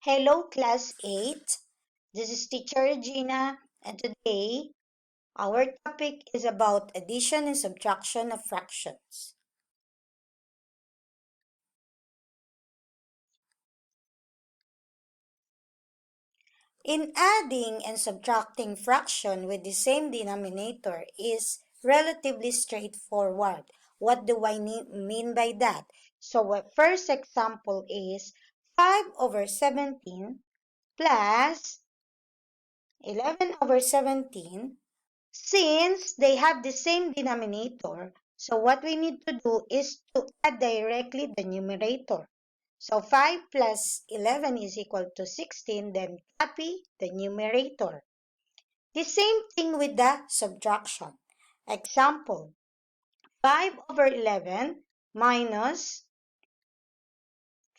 Hello, Class 8. This is Teacher Regina, and today our topic is about addition and subtraction of fractions. In adding and subtracting fraction with the same denominator is relatively straightforward. What do I mean by that? So, our first example is 5 over 17 plus 11 over 17. Since they have the same denominator, so what we need to do is to add directly the numerator. So 5 plus 11 is equal to 16, then copy the numerator. The same thing with the subtraction. Example, 5 over 11 minus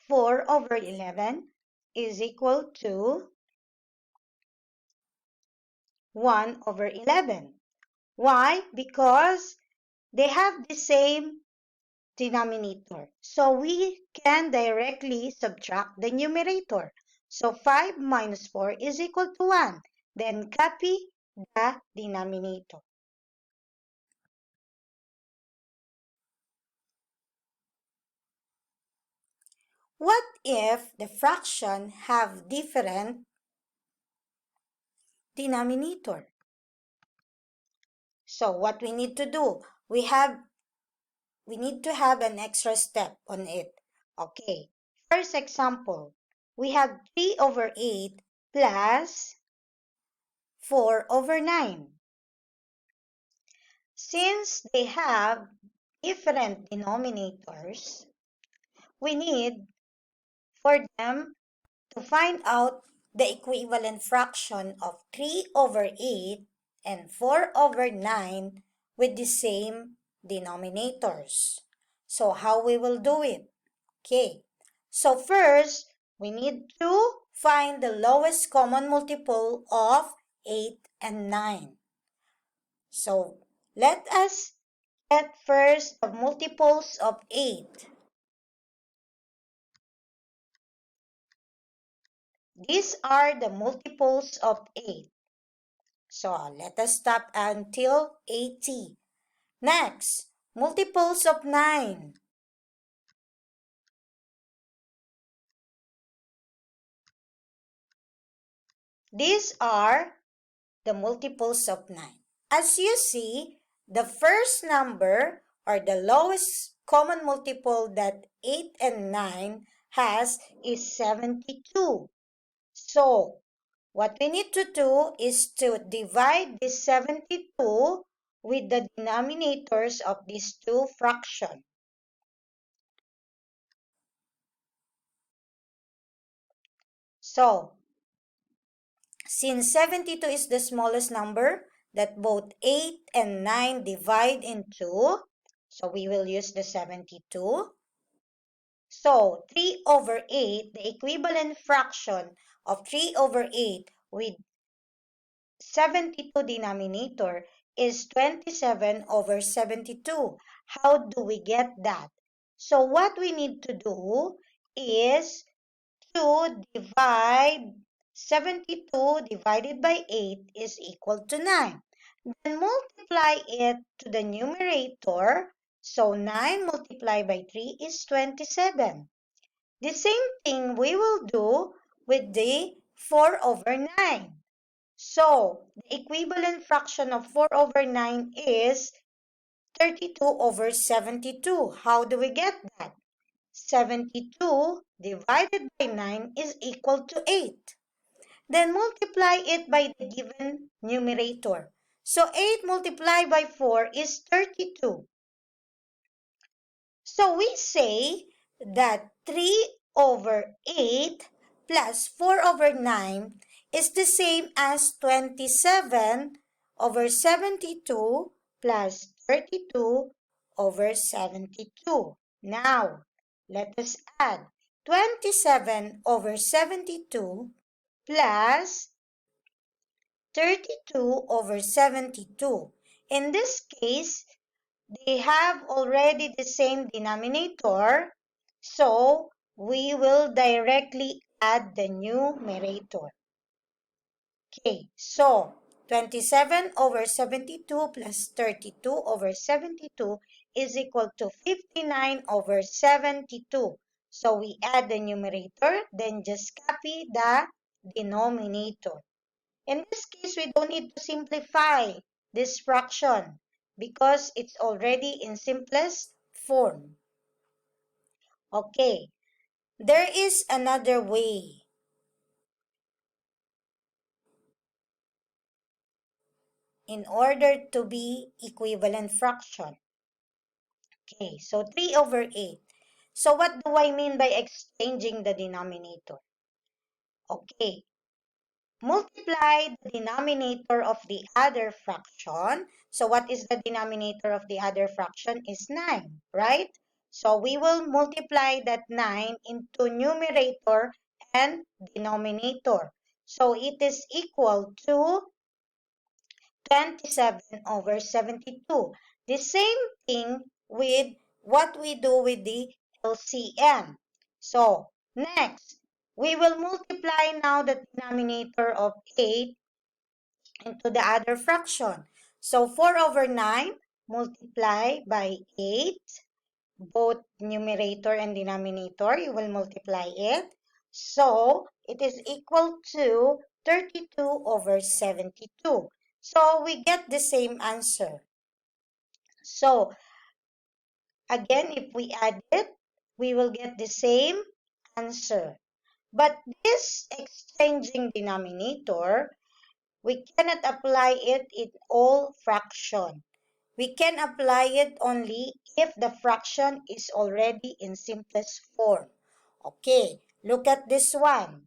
4 over 11 is equal to 1 over 11. Why? Because they have the same denominator. So we can directly subtract the numerator. So 5 minus 4 is equal to 1. Then copy the denominator. What if the fraction have different denominator? So what we need to do? We need to have an extra step on it. Okay. First example, we have 3 over 8 plus 4 over 9. Since they have different denominators, we need for them to find out the equivalent fraction of 3 over 8 and 4 over 9 with the same denominators. So how we will do it? Okay, so first we need to find the lowest common multiple of 8 and 9. So let us get first the multiples of 8. These are the multiples of 8. So let us stop until 80. Next, multiples of 9. These are the multiples of 9. As you see, the first number or the lowest common multiple that 8 and 9 has is 72. So, what we need to do is to divide this 72 with the denominators of these two fractions. So, since 72 is the smallest number that both 8 and 9 divide into, so we will use the 72. So, 3 over 8, the equivalent fraction of 3 over 8 with 72 denominator is 27 over 72. How do we get that? So what we need to do is to divide 72 divided by 8 is equal to 9. Then multiply it to the numerator. So 9 multiplied by 3 is 27. The same thing we will do with the 4 over 9. So, the equivalent fraction of 4 over 9 is 32 over 72. How do we get that? 72 divided by 9 is equal to 8. Then multiply it by the given numerator. So, 8 multiplied by 4 is 32. So, we say that 3 over 8 plus 4 over 9 is the same as 27 over 72 plus 32 over 72. Now, let us add 27 over 72 plus 32 over 72. In this case, they have already the same denominator, so we will directly add the numerator. Okay, so 27 over 72 plus 32 over 72 is equal to 59 over 72. So we add the numerator, then just copy the denominator. In this case, we don't need to simplify this fraction because it's already in simplest form. Okay, there is another way in order to be equivalent fraction. Okay, so 3 over 8. So what do I mean by exchanging the denominator? Okay, multiply the denominator of the other fraction. So what is the denominator of the other fraction is 9, right? So we will multiply that 9 into numerator and denominator. So it is equal to 27 over 72. The same thing with what we do with the LCM. So, next, we will multiply now the denominator of 8 into the other fraction. So, 4 over 9 multiply by 8. Both numerator and denominator, you will multiply it. So, it is equal to 32 over 72. So, we get the same answer. So, again, if we add it, we will get the same answer. But this exchanging denominator, we cannot apply it in all fraction. We can apply it only if the fraction is already in simplest form. Okay, look at this one.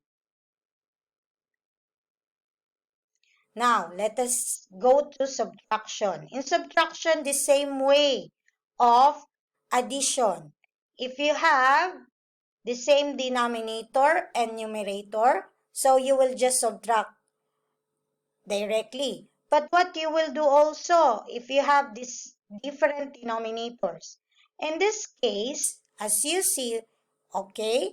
Now, let us go to subtraction. In subtraction, the same way of addition. If you have the same denominator and numerator, so you will just subtract directly. But what you will do also if you have these different denominators? In this case, as you see, okay,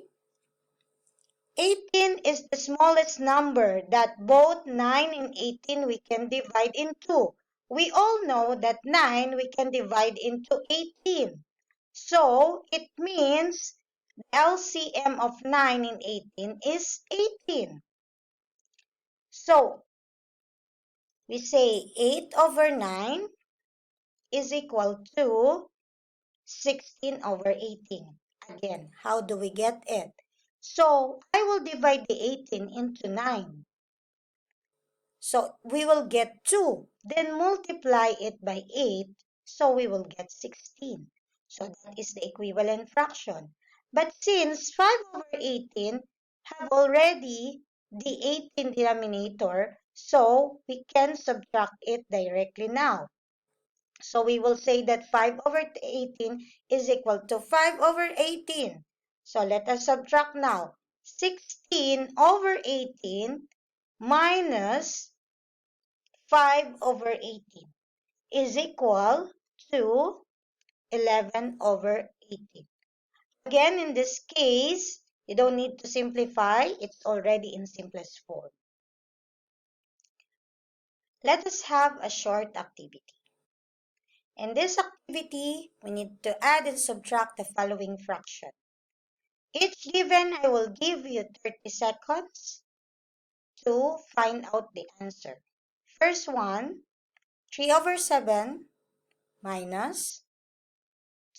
18 is the smallest number that both 9 and 18 we can divide into. We all know that 9 we can divide into 18. So, it means the LCM of 9 and 18 is 18. So, we say 8 over 9 is equal to 16 over 18. Again, how do we get it? So, I will divide the 18 into 9. So, we will get 2. Then multiply it by 8. So, we will get 16. So, that is the equivalent fraction. But since 5 over 18 have already the 18 denominator, so we can subtract it directly now. So we will say that 5 over 18 is equal to 5 over 18. So let us subtract now. 16 over 18 minus 5 over 18 is equal to 11 over 18. Again, in this case, you don't need to simplify. It's already in simplest form. Let us have a short activity. In this activity, we need to add and subtract the following fraction. Each given, I will give you 30 seconds to find out the answer. First one, 3 over 7 minus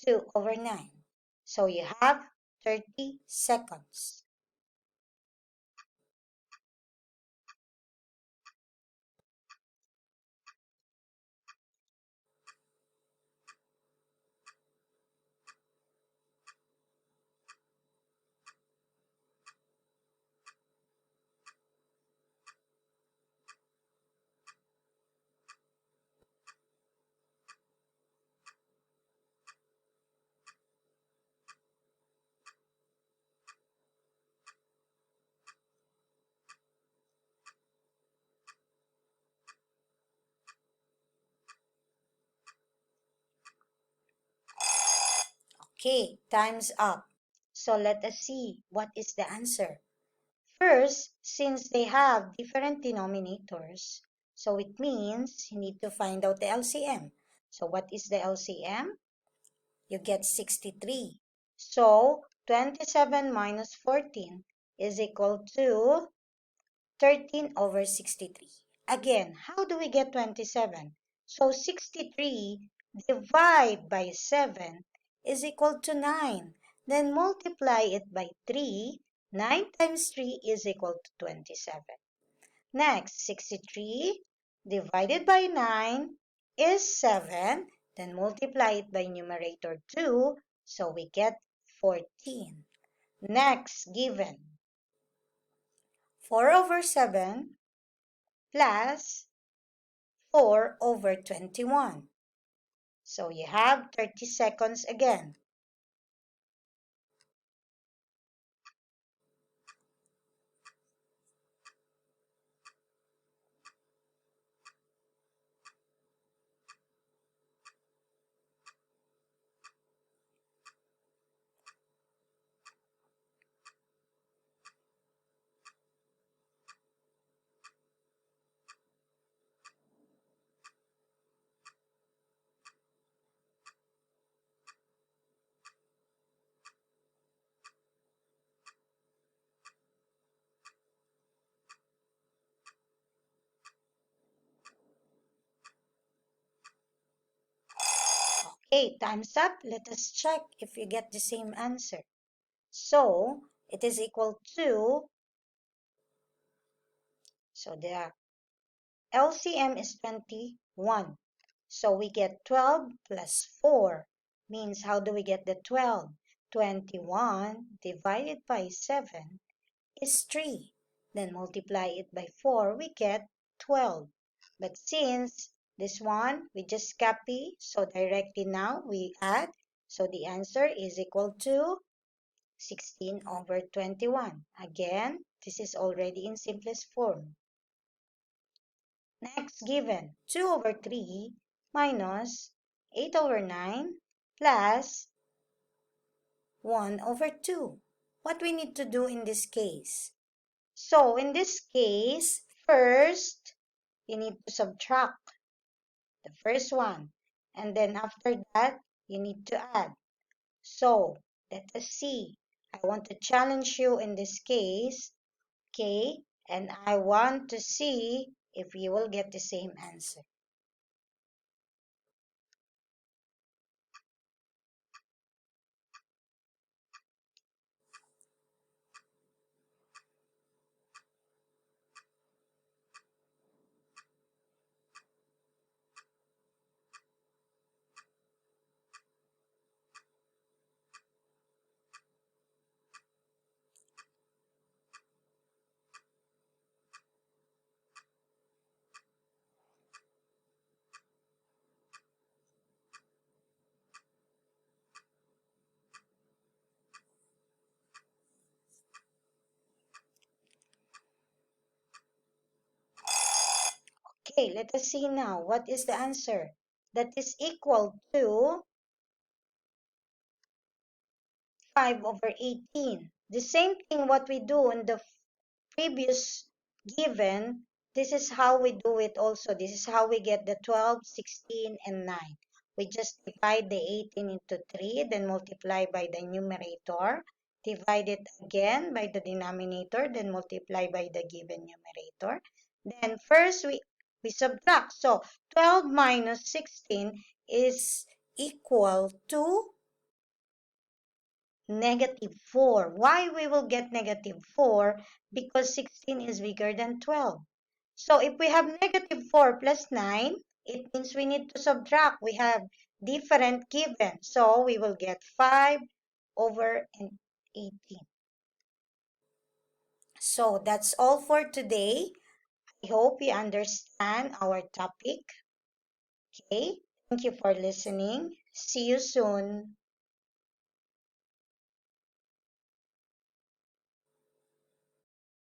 2 over 9. So you have 30 seconds. Okay, time's up. So let us see what is the answer. First, since they have different denominators, so it means you need to find out the LCM. So what is the LCM? You get 63. So 27 minus 14 is equal to 13 over 63. Again, how do we get 27? So 63 divided by 7 is equal to 9. Then multiply it by 3. 9 times 3 is equal to 27. Next, 63 divided by 9 is 7. Then multiply it by numerator 2. So we get 14. Next, given 4 over 7 plus 4 over 21. So you have 30 seconds again. Okay, time's up. Let us check if you get the same answer. So it is equal to, so the LCM is 21. So we get 12 plus 4 means how do we get the 12? 21 divided by 7 is 3. Then multiply it by 4, we get 12. But since this one, we just copy, so directly now we add. So the answer is equal to 16 over 21. Again, this is already in simplest form. Next, given 2 over 3 minus 8 over 9 plus 1 over 2. What we need to do in this case? So in this case, first, you need to subtract the first one. And then after that, you need to add. So let us see. I want to challenge you in this case, okay? And I want to see if you will get the same answer. Okay, let us see now. What is the answer? That is equal to 5 over 18. The same thing what we do in the previous given, this is how we do it also. This is how we get the 12, 16, and 9. We just divide the 18 into 3, then multiply by the numerator. Divide it again by the denominator, then multiply by the given numerator. Then first we subtract. So 12 minus 16 is equal to -4. Why we will get -4? Because 16 is bigger than 12. So if we have -4 plus 9, it means we need to subtract. We have different given. So we will get 5 over 18. So that's all for today. I hope you understand our topic. Okay. Thank you for listening. See you soon.